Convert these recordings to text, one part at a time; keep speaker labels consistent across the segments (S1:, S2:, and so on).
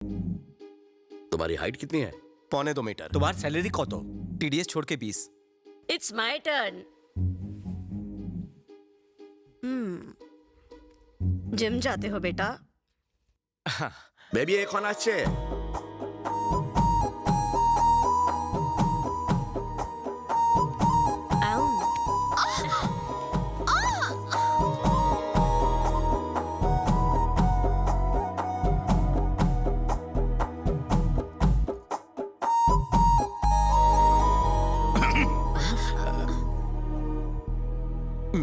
S1: तुम्हारी हाइट कितनी है?
S2: 1.25 मीटर। तुम्हारी सैलरी कत? टीडीएस छोड़ के 20।
S3: It's my turn.
S4: जिम जाते हो बेटा?
S1: বেবি এখন আসছে।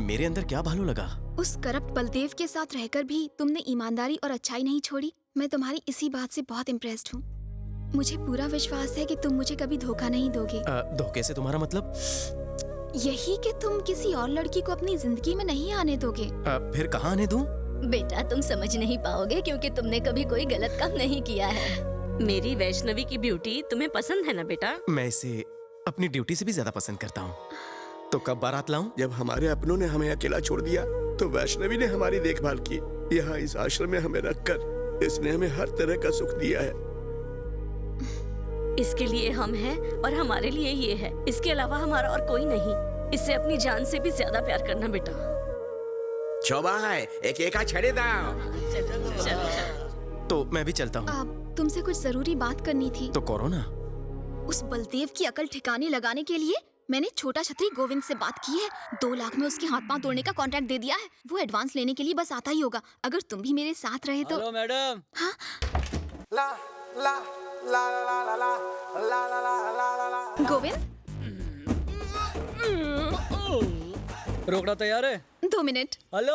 S2: मेरे अंदर क्या भालू लगा?
S5: उस करप्ट बलदेव के साथ रहकर भी तुमने ईमानदारी और अच्छाई नहीं छोड़ी। मैं तुम्हारी इसी बात से बहुत इम्प्रेस्ड हूँ। मुझे पूरा विश्वास है कि तुम मुझे कभी धोखा नहीं दोगे।
S2: धोखे से तुम्हारा मतलब?
S5: यही कि तुम किसी और लड़की को अपनी जिंदगी में नहीं आने दोगे।
S2: फिर कहाँ आने दूं?
S3: बेटा तुम समझ नहीं पाओगे क्योंकि तुमने कभी कोई गलत काम नहीं किया है। मेरी वैष्णवी की ब्यूटी तुम्हें पसंद है ना बेटा?
S2: मैं इसे अपनी ड्यूटी से भी ज्यादा पसंद करता हूँ। तो कब बारात लाऊं?
S1: जब हमारे अपनों ने हमें अकेला छोड़ दिया तो वैष्णवी ने हमारी देखभाल की। यहाँ इस आश्रम में हमें रखकर इसने हमें हर तरह का सुख दिया है।
S3: इसके लिए हम हैं और हमारे लिए ये है। इसके अलावा हमारा और कोई नहीं। इससे अपनी जान से भी ज्यादा प्यार करना बेटा।
S1: সবাই एक एका छड़े दाओ।
S2: तो मैं भी चलता हूँ।
S5: तुमसे कुछ जरूरी बात करनी थी।
S2: तो करो ना।
S5: उस बलदेव की अकल ठिकाने लगाने के लिए मैंने छोटा छतरी गोविंद से बात की है। 2 लाख में उसके हाथ पांव तोड़ने का कॉन्ट्रैक्ट दे दिया है। वो एडवांस लेने के लिए बस आता ही होगा। अगर तुम भी मेरे साथ रहे तो।
S6: Hello madam.
S5: हाँ?
S7: ला ला ला ला ला ला ला ला ला ला ला।
S5: गोविंद
S6: रोकना तैयार है?
S5: 2 मिनट।
S6: हेलो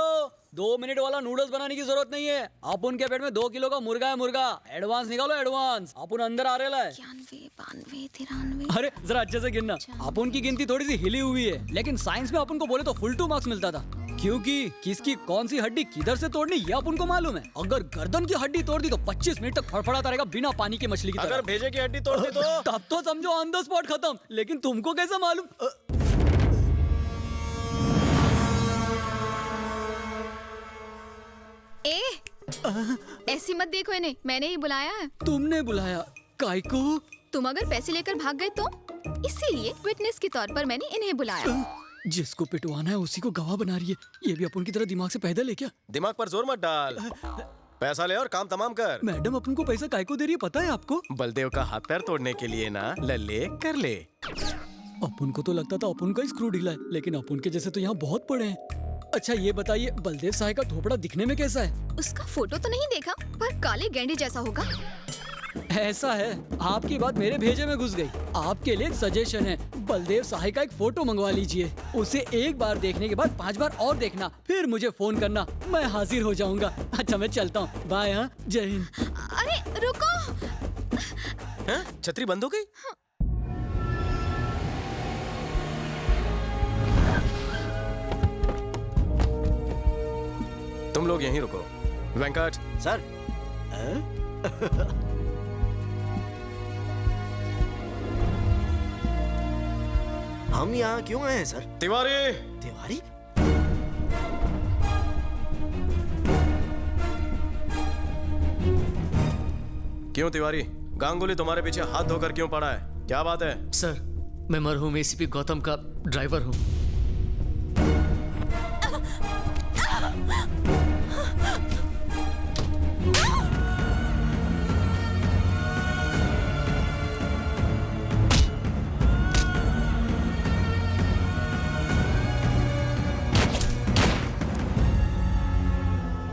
S6: 2 मिनट वाला नूडल्स बनाने की जरूरत नहीं है। अपन के पेट में 2 किलो का मुर्गा है। मुर्गा एडवांस निकालो एडवांस। अपन अंदर आ रहा है।
S5: 91, 92, 93।
S6: अरे जरा अच्छे से गिनना। अपन की गिनती थोड़ी सी हिली हुई है लेकिन साइंस में अपन को बोले तो फुल 2 मार्क्स मिलता था क्योंकि किसकी कौन सी हड्डी किधर से तोड़नी ये अपन को मालूम है। अगर गर्दन की हड्डी तोड़ दी तो 25 मिनट तक फड़फड़ाता रहेगा बिना पानी की मछली की तरह।
S2: अगर भेजे की हड्डी तोड़ दी तो?
S6: तब तो समझो ऑन द स्पॉट खत्म। लेकिन तुमको कैसे मालूम?
S5: ऐसी मत देखो इन्हें। मैंने ही बुलाया है।
S6: तुमने बुलाया? काय को?
S5: तुम अगर पैसे लेकर भाग गए तो इसीलिए विटनेस के तौर पर मैंने इन्हें बुलाया।
S6: जिसको पिटवाना है उसी को गवाह बना रही है। ये भी अपन की तरह दिमाग से पैदल है क्या?
S2: दिमाग पर जोर मत डाल। पैसा ले और काम तमाम कर।
S6: मैडम अपन को पैसा काय को दे रही है पता है आपको?
S2: बलदेव का हाथ पैर तोड़ने के लिए ना। लल्ले कर ले।
S6: अपन को तो लगता था अपन का ही स्क्रू ढीला है लेकिन अपन के जैसे तो यहाँ बहुत पड़े हैं। अच्छा ये बताइए बलदेव साहब का थोपड़ा दिखने में कैसा है?
S5: उसका फोटो तो नहीं देखा पर काले गेंडे जैसा होगा।
S6: ऐसा है? आपकी बात मेरे भेजे में घुस गई। आपके लिए एक सजेशन है। बलदेव साहब का एक फोटो मंगवा लीजिए। उसे एक बार देखने के बाद 5 बार और देखना फिर मुझे फोन करना। मैं हाजिर हो जाऊंगा। अच्छा मैं चलता हूँ। बाय। हाँ जय हिंद।
S5: अरे रुको।
S2: छतरी बंद हो गई? तुम लोग यहीं रुको। वेंकट
S7: सर। हम यहाँ क्यों आए हैं सर?
S2: तिवारी।
S7: तिवारी?
S2: क्यों तिवारी? गांगुली तुम्हारे पीछे हाथ धोकर क्यों पड़ा है? क्या बात है?
S8: सर मैं मरहूम एसीपी गौतम का ड्राइवर हूँ।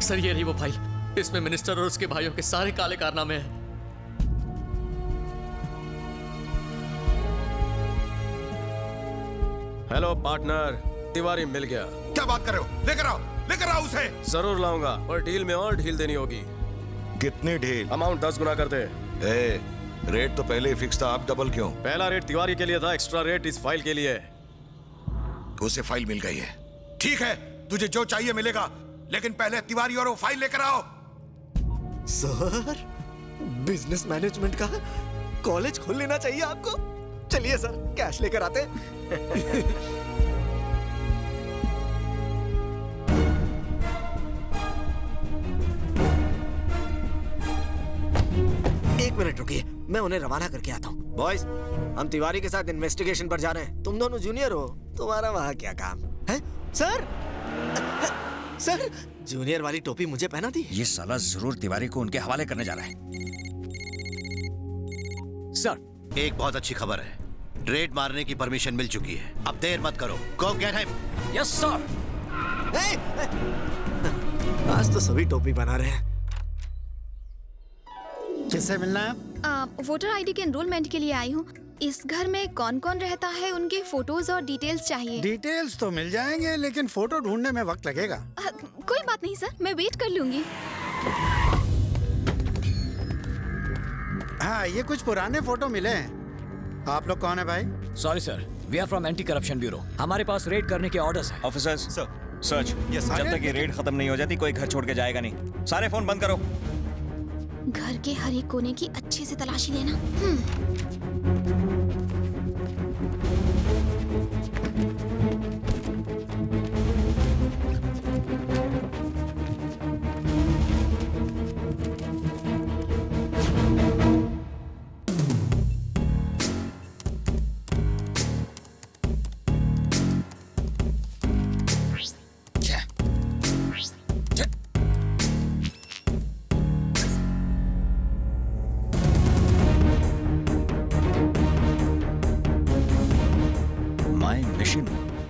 S8: सर ये रही वो फाइल। इसमें मिनिस्टर और उसके भाइयों के सारे काले कारनामे हैं।
S2: हेलो पार्टनर, तिवारी मिल गया।
S9: क्या बात कर रहे हो? लेकर आओ उसे।
S2: जरूर लाऊंगा और डील में और ढील देनी होगी।
S9: कितनी ढील?
S2: अमाउंट 10 गुना कर दे।
S9: रेट तो पहले ही फिक्स था, आप डबल क्यों?
S2: पहला रेट तिवारी के लिए था, एक्स्ट्रा रेट इस फाइल के लिए।
S9: उसे फाइल मिल गई है। ठीक है, तुझे जो चाहिए मिलेगा, लेकिन पहले तिवारी और वो फाइल लेकर आओ।
S7: सर बिजनेस मैनेजमेंट का कॉलेज खोल लेना चाहिए आपको। चलिए सर कैश लेकर आते हैं। मिनट रुकिए, मैं उन्हें रवाना करके आता हूँ। बॉयज, हम तिवारी के साथ इन्वेस्टिगेशन पर जा रहे हैं। तुम दोनों जूनियर हो, तुम्हारा वहाँ क्या काम है? सर, सर, जूनियर वाली टोपी मुझे पहना दी।
S9: ये साला जरूर तिवारी को उनके हवाले करने जा रहा है।
S10: सर, एक बहुत अच्छी खबर है, रेड मारने की परमिशन मिल चुकी है। अब देर मत करो, गो गेट हिम।
S8: Yes sir.
S7: आज तो सभी टोपी बना रहे हैं।
S11: किससे मिलना है?
S5: वोटर आईडी के एनरोलमेंट के लिए आई हूँ। इस घर में कौन कौन रहता है, उनके फोटोज और डिटेल्स चाहिए।
S11: डिटेल्स तो मिल जाएंगे, लेकिन फोटो ढूंढने में वक्त लगेगा।
S5: कोई बात नहीं सर, मैं वेट कर लूंगी।
S11: हाँ, ये कुछ पुराने फोटो मिले हैं। आप लोग कौन है भाई?
S8: Sorry sir, we are from anti corruption bureau. हमारे पास रेड करने के ऑर्डर्स हैं।
S12: Officers, search. जब तक ये रेड खत्म नहीं हो जाती कोई घर छोड़ के जाएगा नहीं। सारे फोन बंद करो।
S5: घर के हर एक कोने की अच्छे से तलाशी लेना।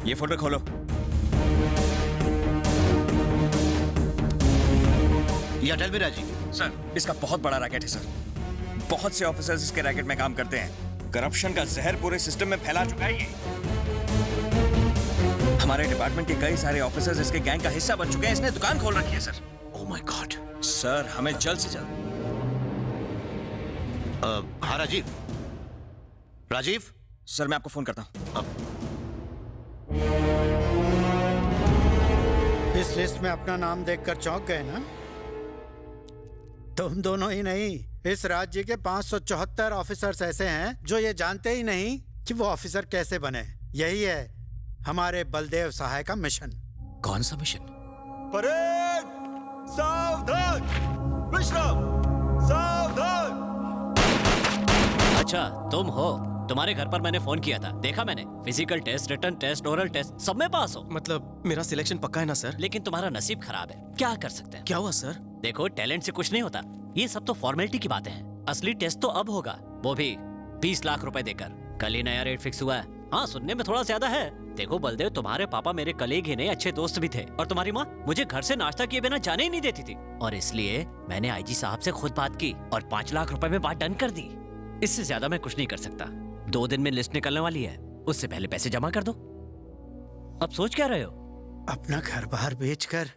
S12: ये फोल्डर खोलो।
S10: या टेल मी राजीव।
S12: सर, इसका बहुत बड़ा रैकेट है सर। बहुत से ऑफिसर्स इसके रैकेट में काम करते हैं। करप्शन का जहर पूरे सिस्टम में फैला चुका है ये। हमारे डिपार्टमेंट के कई सारे ऑफिसर्स इसके गैंग का हिस्सा बन चुके हैं। इसने दुकान खोल रखी है sir.
S10: Oh my God.
S12: Sir, हमें जल्द से जल्द।
S10: हाँ राजीव। राजीव
S12: सर, मैं आपको फोन करता हूँ।
S11: इस लिस्ट में अपना नाम देखकर चौंक गए ना? तुम दोनों ही नहीं, इस राज्य के 574 ऑफिसर्स ऐसे हैं जो ये जानते ही नहीं कि वो ऑफिसर कैसे बने। यही है हमारे बलदेव सहाय का मिशन।
S8: कौन सा मिशन?
S7: परेड, सावधान, विश्राम, सावधान।
S8: अच्छा, तुम हो। तुम्हारे घर पर मैंने फोन किया था, देखा मैंने। Physical test, written test, oral test, सब में पास हो।
S2: मतलब मेरा सिलेक्शन पक्का है ना सर?
S8: लेकिन तुम्हारा नसीब खराब है। क्या कर सकते हैं?
S2: क्या हुआ सर?
S8: देखो, टैलेंट से कुछ नहीं होता। ये सब तो फॉर्मेलिटी की बातें हैं। असली टेस्ट तो अब होगा, वो भी 20 लाख रुपए देकर। कल ही नया रेट फिक्स हुआ है। हाँ, सुनने में थोड़ा ज्यादा है। देखो बलदेव, तुम्हारे पापा मेरे कलीग ही नहीं, अच्छे दोस्त भी थे। और तुम्हारी माँ मुझे घर से नाश्ता किए बिना जाने ही नहीं देती थी। और इसलिए मैंने आईजी साहब से खुद बात की और 5 लाख रुपए में बात डन कर दी। इससे ज्यादा मैं कुछ नहीं कर सकता। 2 दिन में लिस्ट निकलने वाली है, उससे पहले पैसे जमा कर दो। अब सोच क्या रहे हो?
S11: अपना घर बाहर बेचकर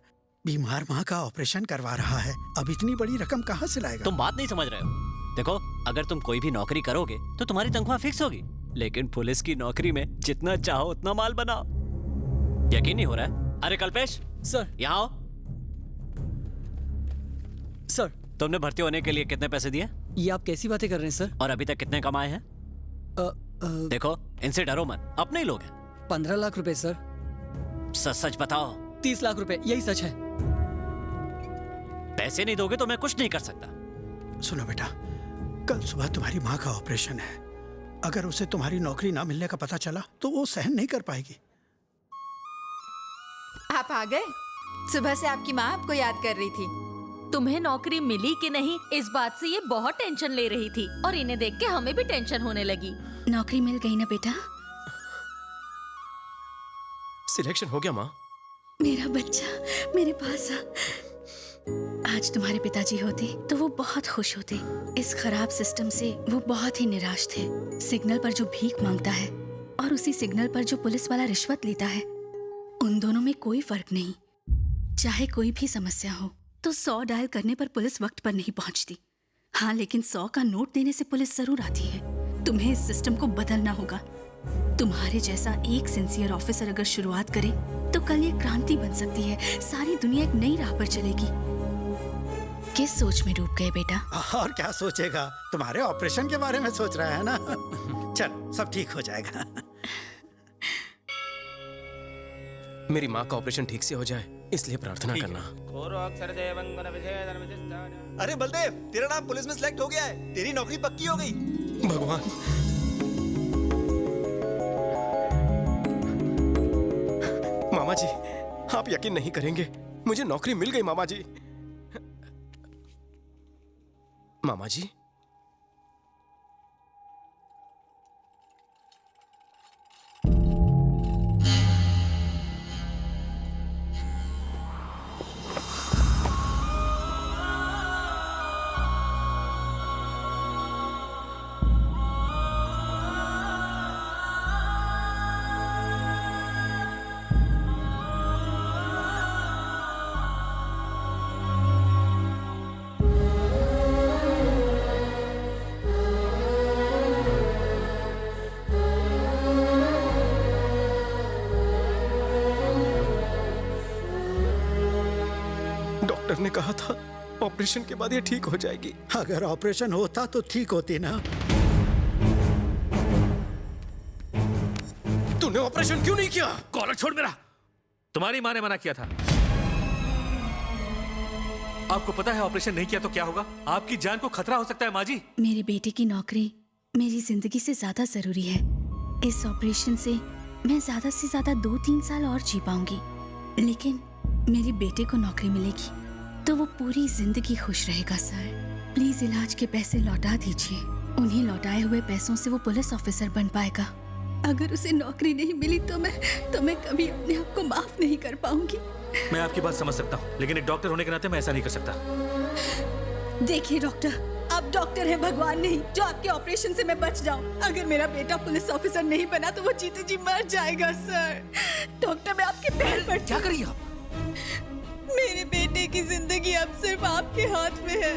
S11: बीमार माँ का ऑपरेशन करवा रहा है। अब इतनी बड़ी रकम कहाँ से लाएगा?
S8: तुम बात नहीं समझ रहे हो। देखो, अगर तुम कोई भी नौकरी करोगे तो तुम्हारी तनख्वाह फिक्स होगी, लेकिन पुलिस की नौकरी में जितना चाहो उतना माल बनाओ। यकीन नहीं हो रहा है? अरे कल्पेश
S6: सर,
S8: यहाँ आओ।
S6: सर,
S8: तुमने भर्ती होने के लिए कितने पैसे दिए?
S6: ये आप कैसी बातें कर रहे हैं सर?
S8: और अभी तक कितने कमाए हैं? देखो, इनसे डरो मत, अपने ही लोग हैं।
S6: 15 लाख रुपए सर।
S8: सच सच बताओ।
S6: 30 लाख रुपए, यही सच है।
S8: पैसे नहीं दोगे तो मैं कुछ नहीं कर सकता।
S11: सुनो बेटा, कल सुबह तुम्हारी माँ का ऑपरेशन है। अगर उसे तुम्हारी नौकरी ना मिलने का पता चला तो वो सहन नहीं कर पाएगी।
S13: आप आ गए? सुबह से आपकी माँ आपको याद कर रही थी।
S3: तुम्हें नौकरी मिली कि नहीं, इस बात से ये बहुत टेंशन ले रही थी और इन्हें देख के हमें भी टेंशन होने लगी।
S5: नौकरी मिल गई ना बेटा?
S2: सिलेक्शन हो गया माँ?
S4: मेरा बच्चा मेरे पास आ। आज तुम्हारे पिताजी होते तो वो बहुत खुश होते। इस खराब सिस्टम से वो बहुत ही निराश थे। सिग्नल पर जो भीख मांगता है और उसी सिग्नल पर जो पुलिस वाला रिश्वत लेता है, उन दोनों में कोई फर्क नहीं। चाहे कोई भी समस्या हो तो 100 डायल करने पर पुलिस वक्त पर नहीं पहुंचती। हाँ, लेकिन 100 का नोट देने से पुलिस जरूर आती है। तुम्हें इस सिस्टम को बदलना होगा। तुम्हारे जैसा एक सिंसियर ऑफिसर अगर शुरुआत करे तो कल ये क्रांति बन सकती है। सारी दुनिया एक नई राह पर चलेगी। किस सोच में डूब गए बेटा?
S11: और क्या सोचेगा, तुम्हारे ऑपरेशन के बारे में सोच रहा है ना। चल, सब ठीक हो जाएगा।
S2: मेरी माँ का ऑपरेशन ठीक से हो जाए इसलिए प्रार्थना करना।
S7: अरे बलदेव, तेरा नाम पुलिस में सिलेक्ट हो गया है, तेरी नौकरी पक्की हो गई।
S2: भगवान, मामा जी, आप यकीन नहीं करेंगे, मुझे नौकरी मिल गई मामा जी। मामा जी, डॉक्टर ने कहा था ऑपरेशन के बाद ये ठीक हो जाएगी।
S11: अगर ऑपरेशन होता तो ठीक होती ना।
S2: तूने ऑपरेशन क्यों नहीं किया?
S14: कॉलर छोड़ मेरा। तुम्हारी माँ ने मना किया था। आपको पता है ऑपरेशन नहीं किया तो क्या होगा? आपकी जान को खतरा हो सकता है माँ जी।
S4: मेरे बेटे की नौकरी मेरी जिंदगी से ज्यादा जरूरी है। इस ऑपरेशन से मैं ज्यादा से ज्यादा 2-3 साल और जी पाऊंगी, लेकिन मेरे बेटे को नौकरी मिलेगी तो वो पूरी जिंदगी खुश रहेगा। सर प्लीज इलाज के पैसे लौटा दीजिए। उन्हें लौटाए हुए पैसों से वो पुलिस ऑफिसर बन पाएगा। अगर उसे नौकरी नहीं मिली तो मैं कभी अपने आप को माफ नहीं कर पाऊंगी।
S14: मैं आपकी बात समझ सकता हूँ, लेकिन एक डॉक्टर होने के नाते मैं ऐसा नहीं कर सकता।
S4: देखिए डॉक्टर, आप डॉक्टर हैं, भगवान नहीं, जो आपके ऑपरेशन से मैं बच जाऊं। अगर मेरा बेटा पुलिस ऑफिसर नहीं बना तो वो जीते जी मर जाएगा। सर डॉक्टर, मैं आपके पैर पर।
S14: क्या करिए आप?
S4: मेरे बेटे की जिंदगी अब सिर्फ आपके हाथ में है।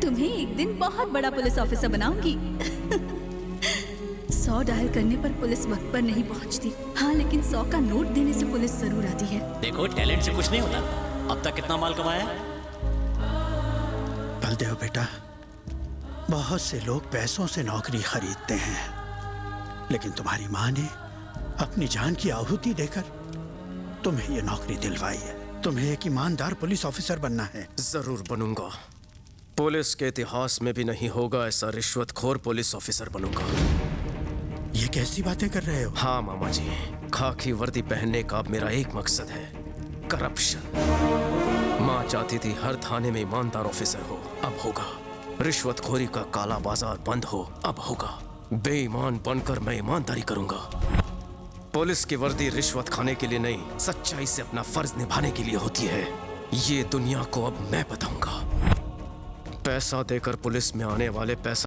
S4: तुम्हें एक दिन बहुत बड़ा पुलिस ऑफिसर बनाऊंगी। 100 डायल करने पर पुलिस वक्त पर नहीं पहुंचती। हाँ, लेकिन 100 का नोट देने से पुलिस जरूर आती है।
S8: देखो, टैलेंट से कुछ नहीं होता। अब तक कितना माल कमाया है?
S11: बलदेव बेटा, बहुत से लोग पैसों से नौकरी खरीदते हैं, लेकिन तुम्हारी माँ ने अपनी जान की आहुति देकर तुम्हें ये नौकरी दिलवाई है। तुम्हें एक ईमानदार पुलिस ऑफिसर बनना है।
S2: जरूर बनूंगा। पुलिस के इतिहास में भी नहीं होगा ऐसा रिश्वतखोर पुलिस ऑफिसर बनूंगा।
S11: ये कैसी बातें कर रहे हो?
S2: हाँ मामा जी, खाकी वर्दी पहनने का अब मेरा एक मकसद है, करप्शन। माँ चाहती थी हर थाने में ईमानदार ऑफिसर हो, अब होगा। रिश्वतखोरी का काला बाजार बंद हो, अब होगा। बेईमान बनकर मैं ईमानदारी करूंगा। पुलिस की वर्दी रिश्वत खाने के लिए नहीं, सच्चाई से अपना फर्ज निभाने के लिए होती है। ये दुनिया को अब मैं बताऊंगा। पैसा देकर पुलिस में आने वाले पैसा